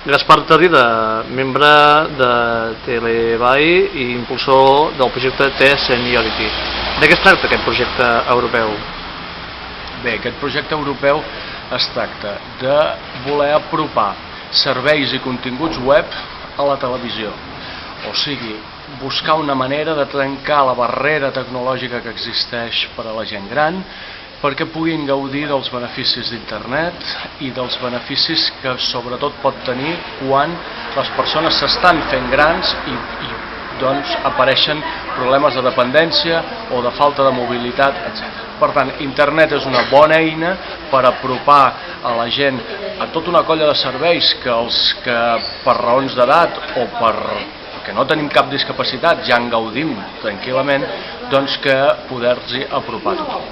Gaspar Tarrida, membre de Televai i impulsor del projecte T-Seniority. De què es tracta aquest projecte europeu? Bé, aquest projecte europeu es tracta de voler apropar serveis i continguts web a la televisió. O sigui, buscar una manera de trencar la barrera tecnològica que existeix per a la gent gran perquè puguin gaudir dels beneficis d'internet i dels beneficis que sobretot pot tenir quan les persones s'estan fent grans i doncs apareixen problemes de dependència o de falta de mobilitat, etc. Per tant, internet és una bona eina per apropar a la gent a tota una colla de serveis que els que per raons d'edat o perquè no tenim cap discapacitat ja en gaudim tranquil·lament, doncs que poder-los apropar a tothom.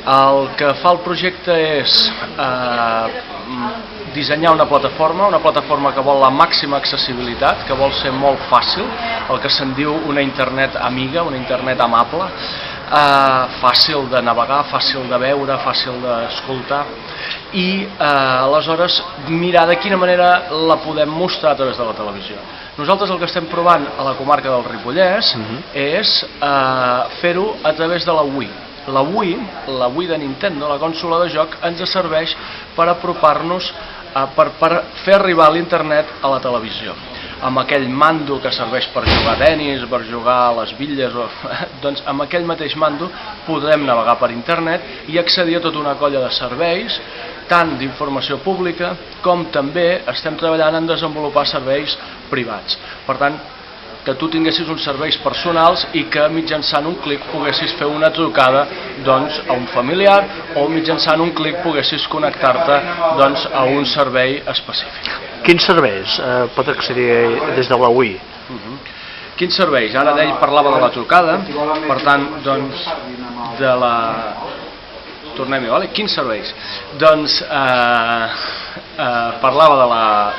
El que fa el projecte és dissenyar una plataforma que vol la màxima accessibilitat, que vol ser molt fàcil, el que se'n diu una internet amiga, una internet amable, fàcil de navegar, fàcil de veure, fàcil d'escoltar i aleshores mirar de quina manera la podem mostrar a través de la televisió. Nosaltres el que estem provant a la comarca del Ripollès és fer-ho a través de la Wii. La Wii de Nintendo, la consola de joc, ens serveix per apropar-nos, per fer arribar l'internet a la televisió. Amb aquell mando que serveix per jugar a tenis, per jugar a les bitlles, doncs amb aquell mateix mando podrem navegar per internet i accedir a tota una colla de serveis, tant d'informació pública com també estem treballant en desenvolupar serveis privats. Per tant, que tu tinguessis uns serveis personals i que mitjançant un clic poguessis fer una trucada a un familiar o mitjançant un clic poguessis connectar-te a un servei específic. Quins serveis pot accedir des de la Wii? Quins serveis? Ara ell parlava de la trucada, per tant, de la... Tornem-hi, vale? Quins serveis? Doncs parlava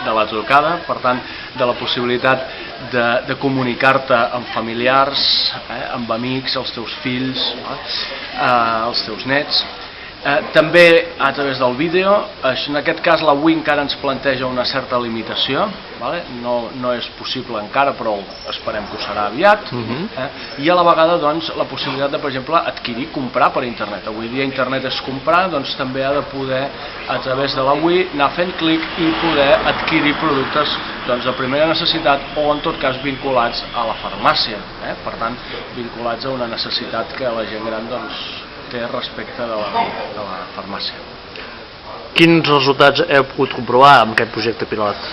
de la trucada, per tant, de la possibilitat de comunicar-te amb familiars, amb amics, els teus fills, els teus nets. També a través del vídeo, en aquest cas la Wii encara ens planteja una certa limitació, no és possible encara però esperem que ho serà aviat, i a la vegada la possibilitat de, per exemple, adquirir, comprar per internet. Avui dia internet és comprar, doncs també ha de poder a través de la Wii anar fent clic i poder adquirir productes de primera necessitat o en tot cas vinculats a la farmàcia, per tant vinculats a una necessitat que la gent gran té respecte de la farmàcia. Quins resultats heu pogut comprovar amb aquest projecte pilot?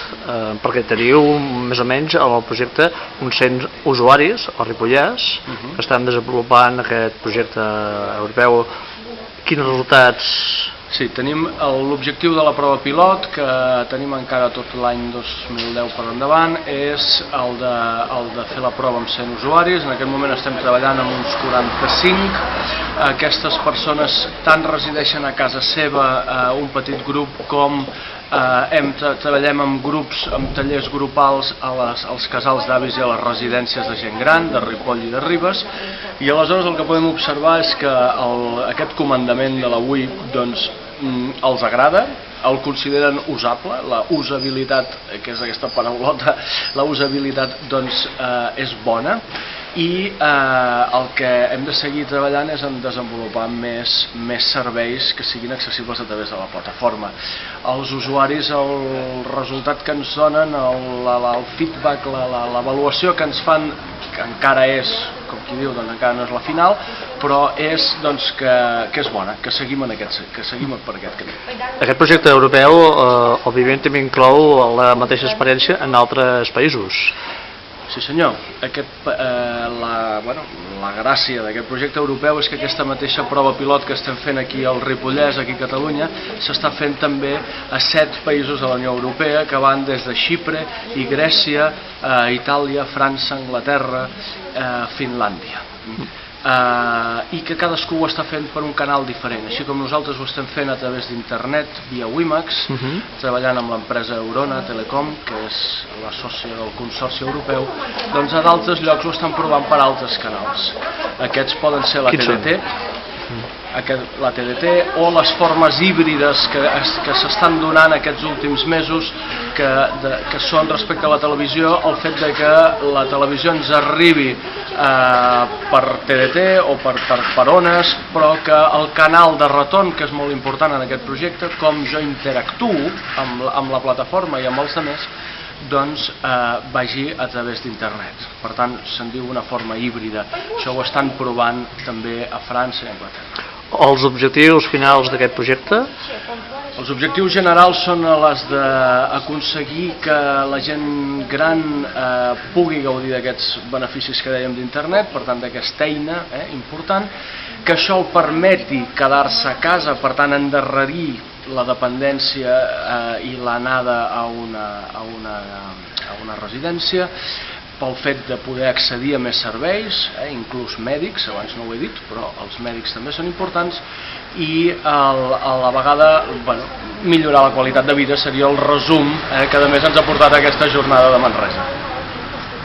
Perquè teniu més o menys al projecte uns 100 usuaris al Ripollès que estan desenvolupant aquest projecte europeu. Quins resultats? Sí, tenim l'objectiu de la prova pilot, que tenim encara tot l'any 2010 per endavant, és el de fer la prova amb 100 usuaris. En aquest moment estem treballant amb uns 45. Aquestes persones tant resideixen a casa seva, un petit grup, com treballem amb grups, amb tallers grupals als casals d'avis i a les residències de gent gran, de Ripoll i de Ribes, i aleshores el que podem observar és que aquest comandament de la Wii els agrada, el consideren usable, la usabilitat, que és aquesta paraulota, la usabilitat és bona, i el que hem de seguir treballant és en desenvolupar més serveis que siguin accessibles a través de la plataforma. Els usuaris, el resultat que ens donen, el feedback, l'avaluació que ens fan, que encara és, com qui diu, encara no és la final, però és que és bona, que seguim per aquest camí. Aquest projecte europeu, òbviament, també inclou la mateixa experiència en altres països. Sí senyor, la gràcia d'aquest projecte europeu és que aquesta mateixa prova pilot que estem fent aquí al Ripollès, aquí a Catalunya, s'està fent també a 7 països de la Unió Europea, que van des de Xipre i Grècia, Itàlia, França, Anglaterra, Finlàndia. I que cadascú ho està fent per un canal diferent, així com nosaltres ho estem fent a través d'internet via WiMAX, treballant amb l'empresa Eurona Telecom, que és la sòcia del Consorci Europeu, doncs a d'altres llocs ho estan provant per altres canals. Aquests poden ser la TDT, la TDT, o les formes híbrides que s'estan donant aquests últims mesos que són respecte a la televisió, el fet de que la televisió ens arribi per TDT o per ones, però que el canal de retorn, que és molt important en aquest projecte, com jo interactuo amb la plataforma i amb els altres, doncs vagi a través d'internet. Per tant, se'n diu una forma híbrida. Això ho estan provant també a França i a Anglaterra. Els objectius finals d'aquest projecte? Els objectius generals són els d'aconseguir que la gent gran pugui gaudir d'aquests beneficis que dèiem d'internet, per tant d'aquesta eina important, que això el permeti quedar-se a casa, per tant endarrerir la dependència i l'anada a una residència, pel fet de poder accedir a més serveis, inclús mèdics, abans no ho he dit, però els mèdics també són importants, i a la vegada millorar la qualitat de vida seria el resum que a més ens ha portat aquesta jornada de Manresa.